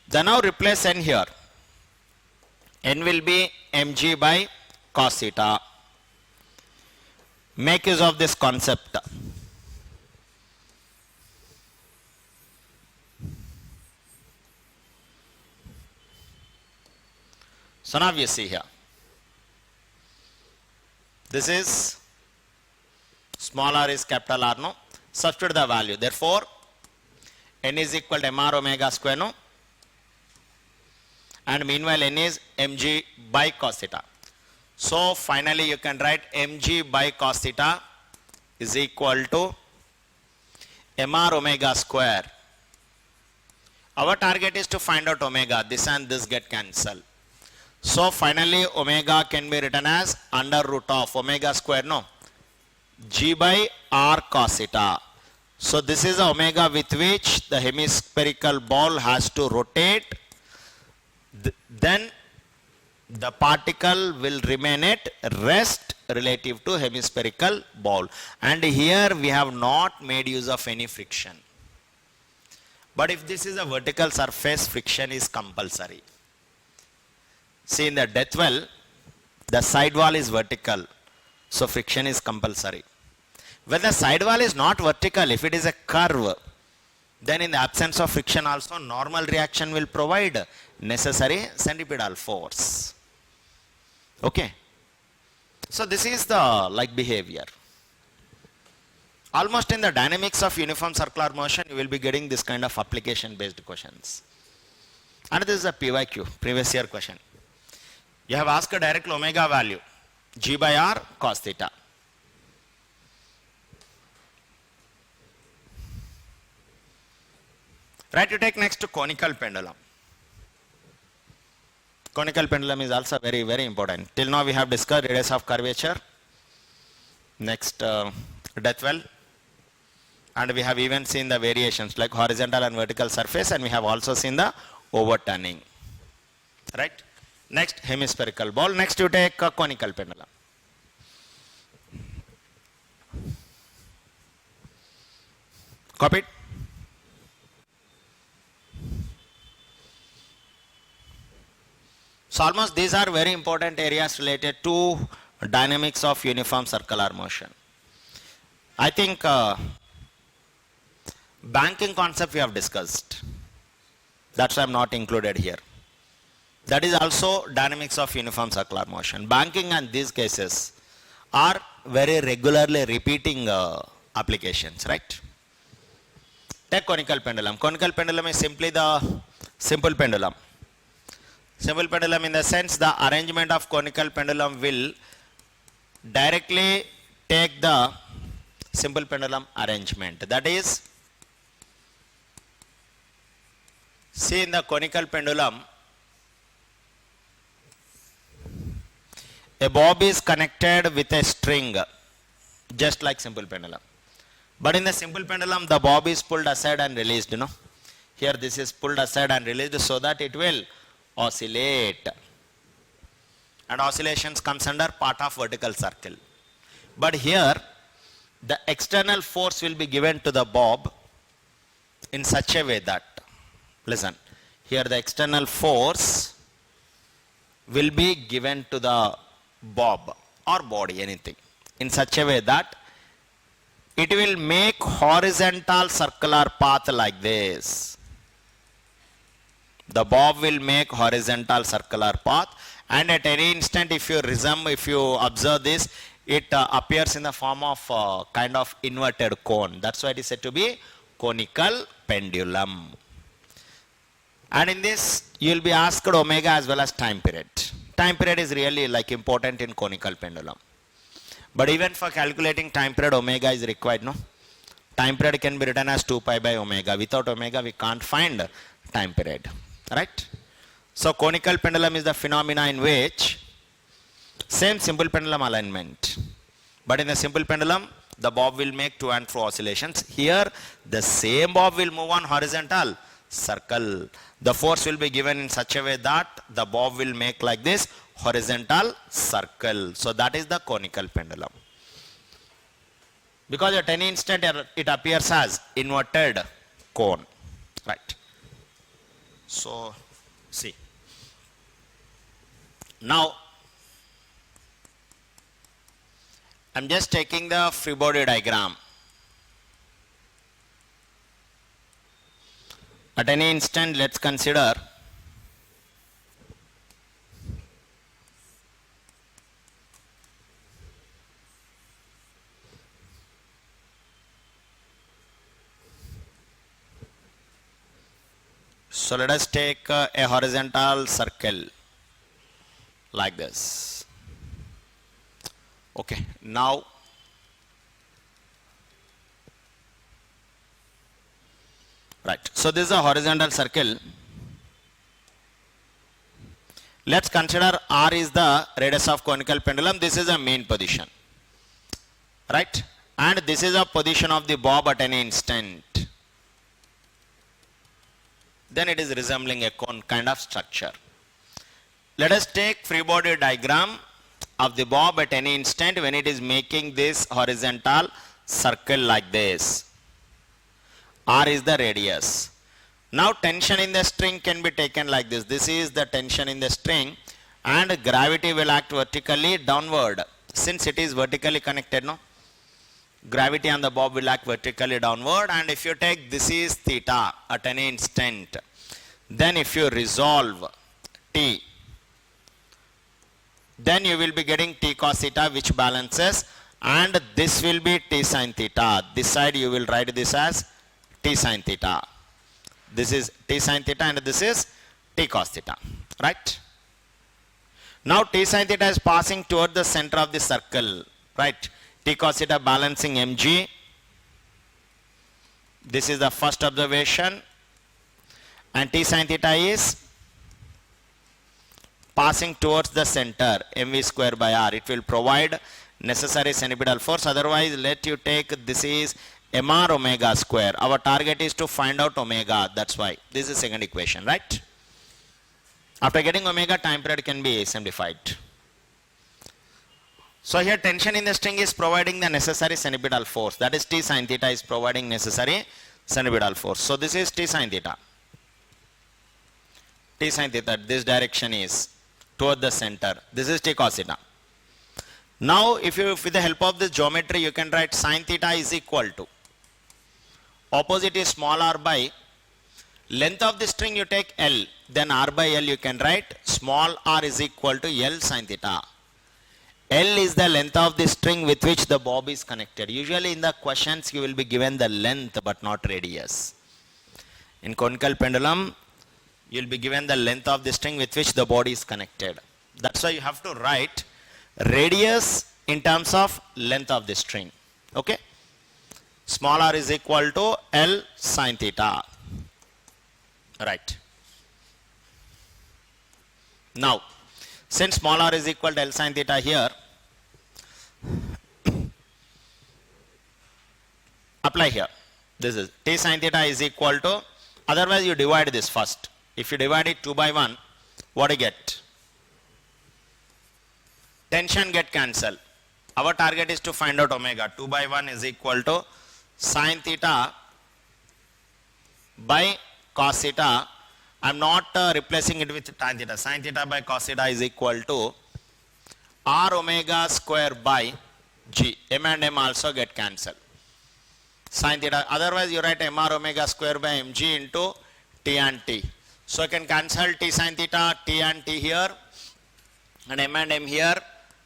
Then now replace n here. N will be mg by cos theta. Make use of this concept. So now you see here. This is small r is capital R, no? Substitute the value. Therefore, n is equal to mr omega square, no? And meanwhile n is mg by cos theta. So finally you can write mg by cos theta is equal to mr omega square. Our target is to find out omega. This and this get cancelled. So finally omega can be written as under root of omega square, no? G by r cos theta. So this is the omega with which the hemispherical ball has to rotate. Then the particle will remain at rest relative to hemispherical ball. And here we have not made use of any friction. But if this is a vertical surface, friction is compulsory. See, in the death well, the side wall is vertical, so friction is compulsory. When the side wall is not vertical, if it is a curve, then in the absence of friction also normal reaction will provide necessary centripetal force. Okay. So this is the like behavior. Almost in the dynamics of uniform circular motion, you will be getting this kind of application based questions. And this is a PYQ, previous year question. You have asked a direct omega value, G by R cos theta. Right, you take next to conical pendulum. Conical pendulum is also very, very important. Till now we have discussed radius of curvature. Next, death well. And we have even seen the variations like horizontal and vertical surface, and we have also seen the overturning. Right? Next, hemispherical ball. Next, you take a conical pendulum. Copied? So almost these are very important areas related to dynamics of uniform circular motion. I think banking concept we have discussed. That's why I'm not included here. That is also dynamics of uniform circular motion. Banking and these cases are very regularly repeating applications, right? Take conical pendulum. Conical pendulum is simply the simple pendulum. Simple pendulum in the sense the arrangement of conical pendulum will directly take the simple pendulum arrangement. That is, see in the conical pendulum, a bob is connected with a string, just like simple pendulum. But in the simple pendulum, the bob is pulled aside and released, you know. Here this is pulled aside and released so that it will oscillate. And oscillations comes under part of vertical circle. But here, the external force will be given to the bob in such a way that, listen, here the external force will be given to the bob or body, anything, in such a way that it will make horizontal circular path like this. The bob will make horizontal circular path, and at any instant if you observe this, it appears in the form of kind of inverted cone. That's why it is said to be conical pendulum. And in this you will be asked omega as well as time period. Time period is really like important in conical pendulum. But even for calculating time period, omega is required, no? Time period can be written as 2 pi by omega. Without omega we can't find time period, right? So conical pendulum is the phenomena in which same simple pendulum alignment, but in the simple pendulum the bob will make to and fro oscillations. Here the same bob will move on horizontal circle. The force will be given in such a way that the bob will make like this horizontal circle. So that is the conical pendulum. Because at any instant it appears as inverted cone, right? So see, now I'm just taking the free body diagram. At any instant, let's consider so let us take a horizontal circle like this. Okay, now right, so this is a horizontal circle. Let's consider R is the radius of conical pendulum. This is a mean position, right? And this is a position of the bob at any instant. Then it is resembling a cone kind of structure. Let us take free body diagram of the bob at any instant when it is making this horizontal circle like this. R is the radius. Now tension in the string can be taken like this. This is the tension in the string, and gravity will act vertically downward. Since it is vertically connected, no? Gravity on the bob will act vertically downward, and if you take this is theta at any instant, then if you resolve t, then you will be getting t cos theta, which balances, and this will be t sin theta. This side you will write this as t sin theta. This is t sin theta and this is t cos theta, right? Now t sin theta is passing toward the center of the circle, right? T cos theta balancing mg. This is the first observation, and t sin theta is passing towards the center, mv square by r. It will provide necessary centripetal force. Otherwise, let you take this is mr omega square. Our target is to find out omega. That's why this is second equation, right? After getting omega, time period can be simplified. So here tension in the string is providing the necessary centripetal force. That is t sin theta is providing necessary centripetal force. So this is t sin theta. T sin theta, this direction is toward the center. This is t cos theta. Now if you, with the help of this geometry, you can write sin theta is equal to, opposite is small r by length of the string, you take L, then r by L you can write small r is equal to L sin theta. L is the length of the string with which the bob is connected. Usually in the questions you will be given the length but not radius. In conical pendulum you will be given the length of the string with which the body is connected. That's why you have to write radius in terms of length of the string. Okay? Small r is equal to L sin theta. Right. Now, since small r is equal to L sin theta here, apply here. This is t sin theta is equal to, otherwise you divide this first. If you divide it 2 by 1, what do you get? Tension get cancelled. Our target is to find out omega. 2 by 1 is equal to sin theta by cos theta, I'm not replacing it with tan theta. Sin theta by cos theta is equal to r omega square by g. M and m also get cancelled. Sin theta, otherwise you write mr omega square by mg into t and t. So I can cancel t sin theta, t and t here, and m here,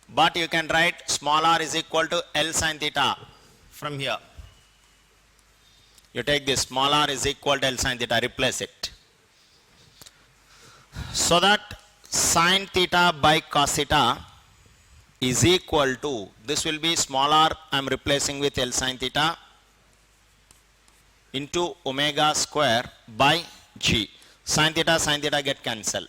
but you can write small r is equal to L sin theta from here. You take this, small r is equal to L sin theta, replace it. So that sin theta by cos theta is equal to, this will be small r, I am replacing with L sin theta, into omega square by g. Sin theta get cancelled.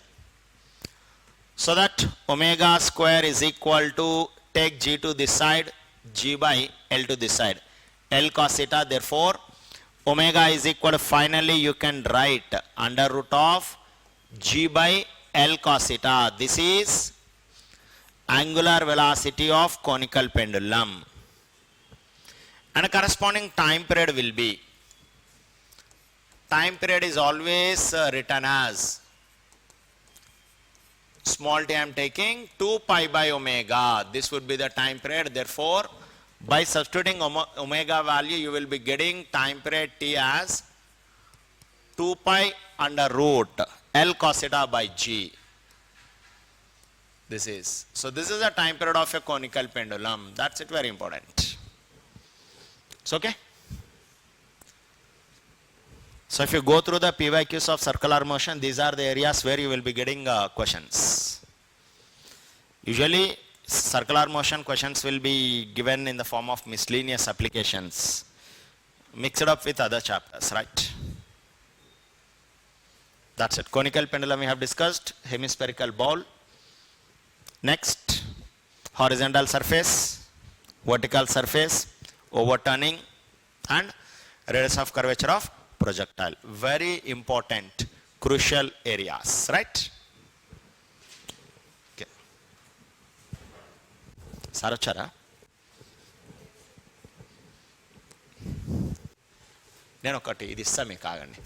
So that omega square is equal to, take g to this side, g by L to this side, L cos theta. Therefore omega is equal to, finally you can write under root of g by L cos theta. This is angular velocity of conical pendulum, and a corresponding time period will be, time period is always written as small t I am taking 2 pi by omega. This would be the time period. Therefore by substituting omega value, you will be getting time period t as 2 pi under root L cos theta by g. This is, so this is the time period of a conical pendulum. That's it, very important. It's okay. So if you go through the PYQs of circular motion, these are the areas where you will be getting questions. Usually circular motion questions will be given in the form of miscellaneous applications, mixed up with other chapters, right? That's it. Conical pendulum we have discussed, hemispherical ball. Next, horizontal surface, vertical surface, overturning, and radius of curvature of projectile. Very important, crucial areas, right? Okay. Sarachara. నేను ఒకటి ఇది ఇస్తా మీకు, ఆగండి.